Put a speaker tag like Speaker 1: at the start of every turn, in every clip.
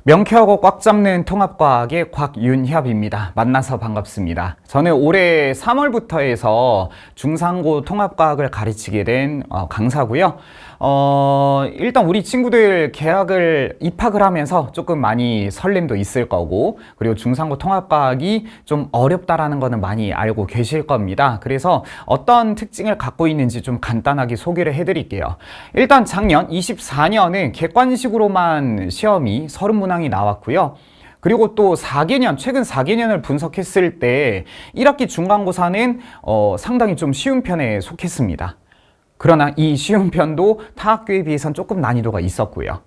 Speaker 1: 명쾌하고 꽉 잡는 통합과학의 곽윤협입니다. 만나서 반갑습니다. 저는 올해 3월부터 해서 중상고 통합과학을 가르치게 된 강사고요. 일단 우리 친구들 입학을 하면서 조금 많이 설렘도 있을 거고, 그리고 중상고 통합과학이 좀 어렵다라는 거는 많이 알고 계실 겁니다. 그래서 어떤 특징을 갖고 있는지 좀 간단하게 소개를 해드릴게요. 일단 작년 24년은 객관식으로만 시험이 30문항이 나왔고요. 그리고 또 4개년, 최근 4개년을 분석했을 때 1학기 중간고사는 상당히 좀 쉬운 편에 속했습니다. 그러나 이 쉬운 편도 타 학교에 비해서는 조금 난이도가 있었고요.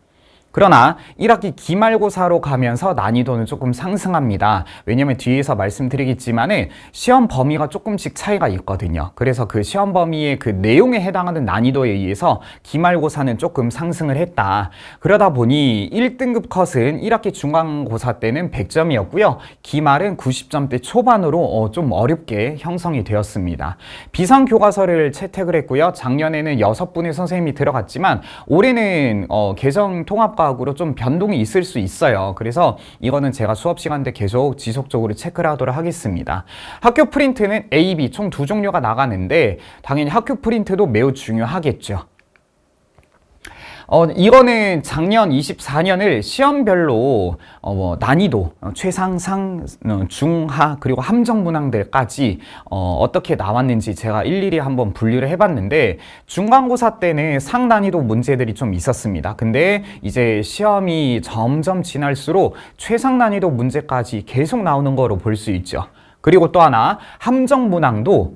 Speaker 1: 그러나 1학기 기말고사로 가면서 난이도는 조금 상승합니다. 왜냐면 뒤에서 말씀드리겠지만은 시험 범위가 조금씩 차이가 있거든요. 그래서 그 시험 범위의 그 내용에 해당하는 난이도에 의해서 기말고사는 조금 상승을 했다. 그러다 보니 1등급 컷은 1학기 중간고사 때는 100점이었고요. 기말은 90점대 초반으로 좀 어렵게 형성이 되었습니다. 비상교과서를 채택을 했고요. 작년에는 6분의 선생님이 들어갔지만 올해는 개정 통합과 으로 좀 변동이 있을 수 있어요. 그래서 이거는 제가 수업 시간 때 계속 지속적으로 체크를 하도록 하겠습니다. 학교 프린트는 A, B 총 2종류가 나가는데 당연히 학교 프린트도 매우 중요하겠죠. 이거는 작년 24년을 시험별로 난이도, 최상상, 중하, 그리고 함정 문항들까지 어떻게 나왔는지 제가 일일이 한번 분류를 해봤는데 중간고사 때는 상난이도 문제들이 좀 있었습니다. 근데 이제 시험이 점점 지날수록 최상난이도 문제까지 계속 나오는 거로 볼 수 있죠. 그리고 또 하나 함정문항도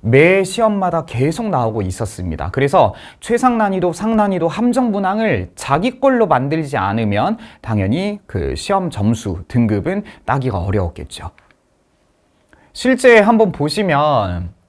Speaker 1: 매 시험마다 계속 나오고 있었습니다. 그래서 최상난이도, 상난이도 함정문항을 자기 걸로 만들지 않으면 당연히 그 시험 점수 등급은 따기가 어려웠겠죠. 실제 한번 보시면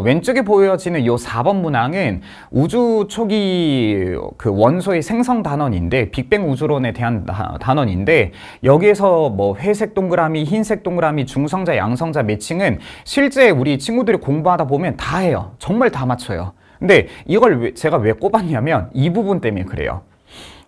Speaker 1: 왼쪽에 보여지는 이 4번 문항은 우주 초기 그 원소의 생성 단원인데 빅뱅 우주론에 대한 단원인데 여기에서 뭐 회색 동그라미, 흰색 동그라미, 중성자, 양성자 매칭은 실제 우리 친구들이 공부하다 보면 다 해요. 정말 다 맞춰요. 근데 이걸 제가 왜 꼽았냐면 이 부분 때문에 그래요.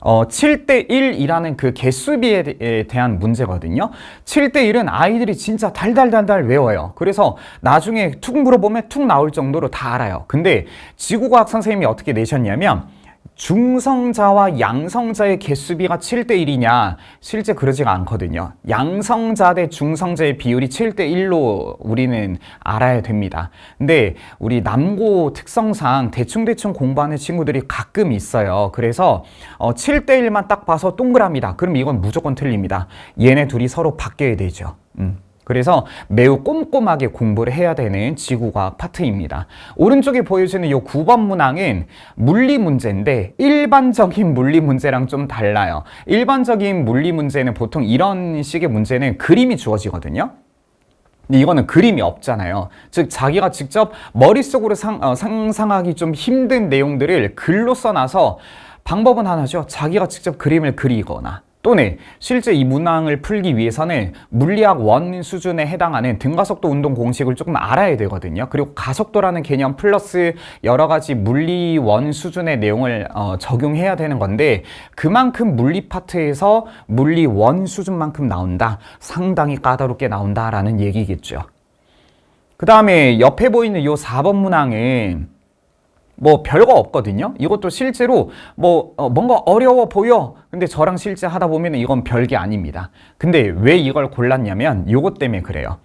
Speaker 1: 7대 1이라는 그 개수비에 대한 문제거든요. 7대 1은 아이들이 진짜 달달달달 외워요. 그래서 나중에 툭 물어보면 툭 나올 정도로 다 알아요. 근데 지구과학 선생님이 어떻게 내셨냐면 중성자와 양성자의 개수비가 7대 1이냐? 실제 그러지가 않거든요. 양성자 대 중성자의 비율이 7대 1로 우리는 알아야 됩니다. 근데 우리 남고 특성상 대충 공부하는 친구들이 가끔 있어요. 그래서 7대 1만 딱 봐서 동그라미다. 그럼 이건 무조건 틀립니다. 얘네 둘이 서로 바뀌어야 되죠. 그래서 매우 꼼꼼하게 공부를 해야 되는 지구과학 파트입니다. 오른쪽에 보여지는 이 9번 문항은 물리 문제인데 일반적인 물리 문제랑 좀 달라요. 일반적인 물리 문제는 보통 이런 식의 문제는 그림이 주어지거든요. 근데 이거는 그림이 없잖아요. 즉 자기가 직접 머릿속으로 상상하기 좀 힘든 내용들을 글로 써놔서 방법은 하나죠. 자기가 직접 그림을 그리거나 또는 실제 이 문항을 풀기 위해서는 물리학 원 수준에 해당하는 등가속도 운동 공식을 조금 알아야 되거든요. 그리고 가속도라는 개념 플러스 여러 가지 물리 원 수준의 내용을 적용해야 되는 건데 그만큼 물리 파트에서 물리 원 수준만큼 나온다. 상당히 까다롭게 나온다라는 얘기겠죠. 그 다음에 옆에 보이는 이 4번 문항은 뭐 별거 없거든요. 이것도 실제로 뭔가 어려워 보여. 근데 저랑 실제 하다 보면 이건 별게 아닙니다. 근데 왜 이걸 골랐냐면 이것 때문에 그래요.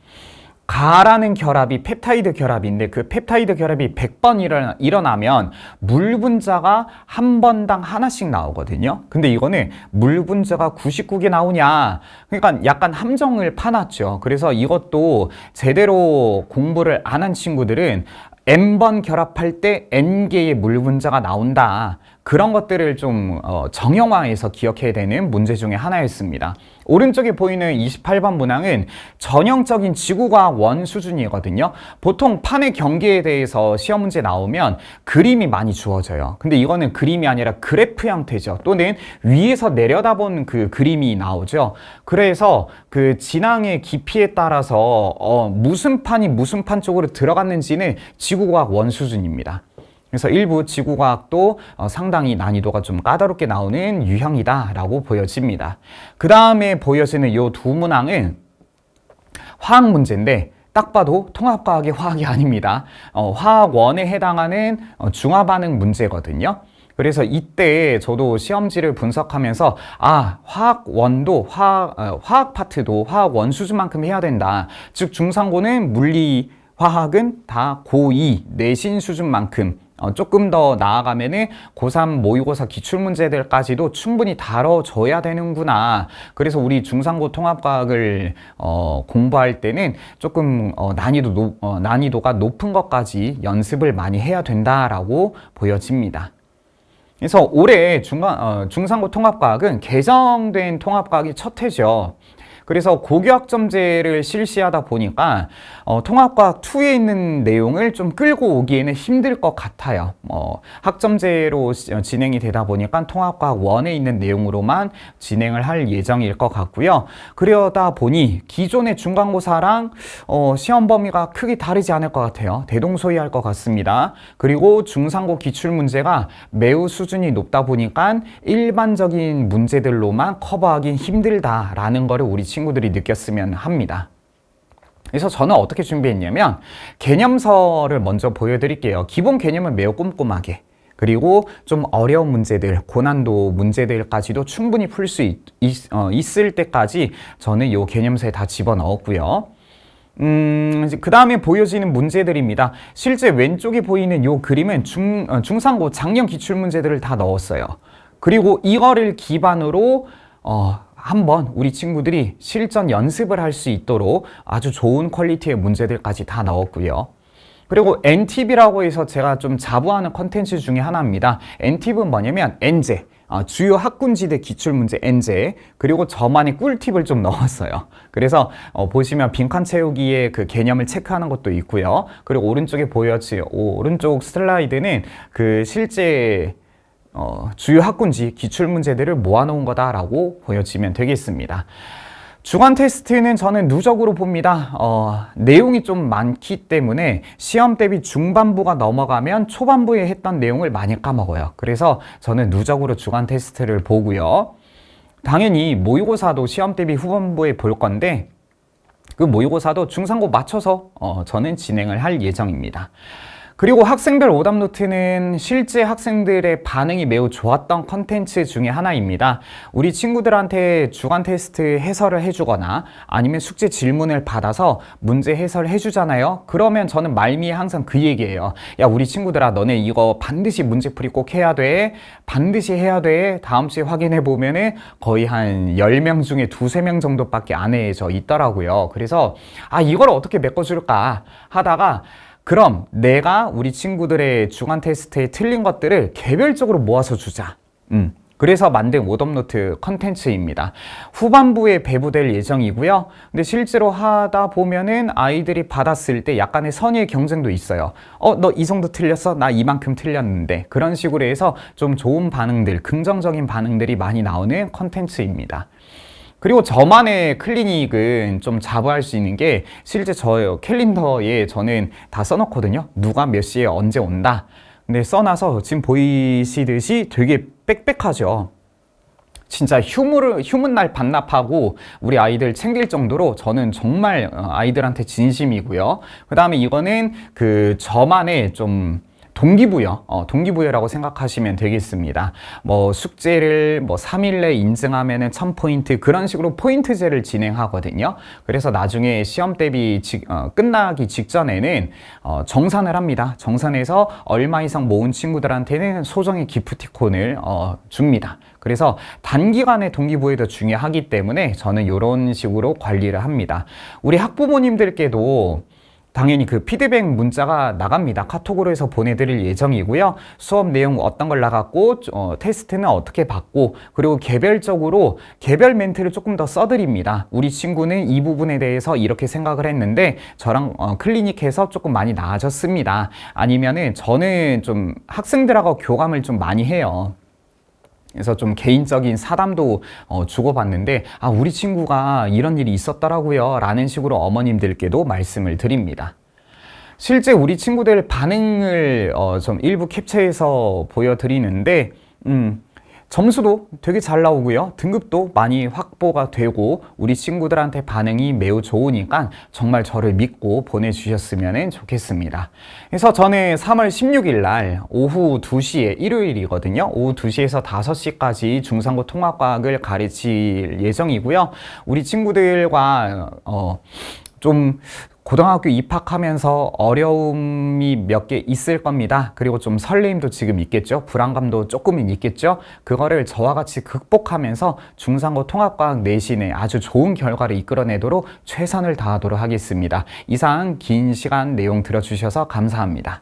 Speaker 1: 가라는 결합이 펩타이드 결합인데 그 펩타이드 결합이 100번 일어나면 물 분자가 한 번당 하나씩 나오거든요. 근데 이거는 물 분자가 99개 나오냐. 그러니까 약간 함정을 파놨죠. 그래서 이것도 제대로 공부를 안 한 친구들은 n번 결합할 때 n개의 물 분자가 나온다. 그런 것들을 좀 정형화해서 기억해야 되는 문제 중에 하나였습니다. 오른쪽에 보이는 28번 문항은 전형적인 지구과학 원 수준이거든요. 보통 판의 경계에 대해서 시험 문제 나오면 그림이 많이 주어져요. 근데 이거는 그림이 아니라 그래프 형태죠. 또는 위에서 내려다본 그 그림이 나오죠. 그래서 그 진앙의 깊이에 따라서 무슨 판이 무슨 판 쪽으로 들어갔는지는 지구과학 원 수준입니다. 그래서 일부 지구과학도 상당히 난이도가 좀 까다롭게 나오는 유형이다라고 보여집니다. 그 다음에 보여지는 이 두 문항은 화학 문제인데 딱 봐도 통합과학의 화학이 아닙니다. 화학 1에 해당하는 중화반응 문제거든요. 그래서 이때 저도 시험지를 분석하면서 화학 1도 화학 파트도 화학 1 수준만큼 해야 된다. 즉 중상고는 물리 화학은 다 고2 내신 수준만큼 조금 더 나아가면은 고3 모의고사 기출문제들까지도 충분히 다뤄줘야 되는구나. 그래서 우리 중상고 통합과학을 공부할 때는 조금 난이도가 높은 것까지 연습을 많이 해야 된다라고 보여집니다. 그래서 올해 중상고 통합과학은 개정된 통합과학이 첫 해죠. 그래서 고교학점제를 실시하다 보니까 통합과학 2에 있는 내용을 좀 끌고 오기에는 힘들 것 같아요. 학점제로 진행이 되다 보니까 통합과학 1에 있는 내용으로만 진행을 할 예정일 것 같고요. 그러다 보니 기존의 중간고사랑 시험 범위가 크게 다르지 않을 것 같아요. 대동소이할 것 같습니다. 그리고 중상고 기출문제가 매우 수준이 높다 보니까 일반적인 문제들로만 커버하기 힘들다라는 거를 우리 친구들이 느꼈으면 합니다. 그래서 저는 어떻게 준비했냐면 개념서를 먼저 보여드릴게요. 기본 개념은 매우 꼼꼼하게, 그리고 좀 어려운 문제들, 고난도 문제들까지도 충분히 풀 수 있을 때까지 저는 이 개념서에 다 집어넣었고요. 그 다음에 보여지는 문제들입니다. 실제 왼쪽에 보이는 이 그림은 중상고 작년 기출문제들을 다 넣었어요. 그리고 이거를 기반으로 한번 우리 친구들이 실전 연습을 할 수 있도록 아주 좋은 퀄리티의 문제들까지 다 넣었고요. 그리고 NTIB라고 해서 제가 좀 자부하는 컨텐츠 중에 하나입니다. NTIB는 뭐냐면 엔제, 주요 학군지대 기출문제 엔제, 그리고 저만의 꿀팁을 좀 넣었어요. 그래서 보시면 빈칸 채우기에 그 개념을 체크하는 것도 있고요. 그리고 오른쪽에 오른쪽 슬라이드는 그 실제 주요 학군지 기출문제들을 모아놓은 거다라고 보여지면 되겠습니다. 주관 테스트는 저는 누적으로 봅니다. 내용이 좀 많기 때문에 시험 대비 중반부가 넘어가면 초반부에 했던 내용을 많이 까먹어요. 그래서 저는 누적으로 주관 테스트를 보고요. 당연히 모의고사도 시험 대비 후반부에 볼 건데 그 모의고사도 중상고 맞춰서 저는 진행을 할 예정입니다. 그리고 학생별 오답 노트는 실제 학생들의 반응이 매우 좋았던 컨텐츠 중에 하나입니다. 우리 친구들한테 주간 테스트 해설을 해주거나 아니면 숙제 질문을 받아서 문제 해설을 해주잖아요. 그러면 저는 말미에 항상 그 얘기예요. 야, 우리 친구들아, 너네 이거 반드시 문제풀이 꼭 해야 돼. 반드시 해야 돼. 다음 주에 확인해 보면은 거의 한 10명 중에 2-3명 정도밖에 안 해져 있더라고요. 그래서 이걸 어떻게 메꿔줄까 하다가 그럼 내가 우리 친구들의 주간 테스트에 틀린 것들을 개별적으로 모아서 주자. 그래서 만든 오답노트 컨텐츠입니다. 후반부에 배부될 예정이고요. 근데 실제로 하다 보면은 아이들이 받았을 때 약간의 선의의 경쟁도 있어요. 너 이 정도 틀렸어? 나 이만큼 틀렸는데. 그런 식으로 해서 좀 좋은 반응들, 긍정적인 반응들이 많이 나오는 컨텐츠입니다. 그리고 저만의 클리닉은 좀 자부할 수 있는 게 실제 저 캘린더에 저는 다 써놓거든요. 누가 몇 시에 언제 온다. 근데 써놔서 지금 보이시듯이 되게 빽빽하죠. 진짜 휴문날 반납하고 우리 아이들 챙길 정도로 저는 정말 아이들한테 진심이고요. 그 다음에 이거는 그 저만의 좀 동기부여라고 생각하시면 되겠습니다. 숙제를 3일 내에 인증하면은 1000포인트 그런 식으로 포인트제를 진행하거든요. 그래서 나중에 시험 대비 끝나기 직전에는 정산을 합니다. 정산해서 얼마 이상 모은 친구들한테는 소정의 기프티콘을 줍니다. 그래서 단기간의 동기부여도 중요하기 때문에 저는 이런 식으로 관리를 합니다. 우리 학부모님들께도 당연히 그 피드백 문자가 나갑니다. 카톡으로 해서 보내드릴 예정이고요. 수업 내용 어떤 걸 나갔고 테스트는 어떻게 받고 그리고 개별적으로 개별 멘트를 조금 더 써드립니다. 우리 친구는 이 부분에 대해서 이렇게 생각을 했는데 저랑 클리닉해서 조금 많이 나아졌습니다. 아니면은 저는 좀 학생들하고 교감을 좀 많이 해요. 그래서 좀 개인적인 사담도 주고받는데 우리 친구가 이런 일이 있었더라고요 라는 식으로 어머님들께도 말씀을 드립니다. 실제 우리 친구들 반응을 좀 일부 캡처해서 보여드리는데, 점수도 되게 잘 나오고요. 등급도 많이 확보가 되고 우리 친구들한테 반응이 매우 좋으니까 정말 저를 믿고 보내주셨으면 좋겠습니다. 그래서 저는 3월 16일 날 오후 2시에 일요일이거든요. 오후 2시에서 5시까지 중상고 통합과학을 가르칠 예정이고요. 우리 친구들과 좀 고등학교 입학하면서 어려움이 몇 개 있을 겁니다. 그리고 좀 설레임도 지금 있겠죠. 불안감도 조금은 있겠죠. 그거를 저와 같이 극복하면서 중상고 통합과학 내신에 아주 좋은 결과를 이끌어내도록 최선을 다하도록 하겠습니다. 이상 긴 시간 내용 들어주셔서 감사합니다.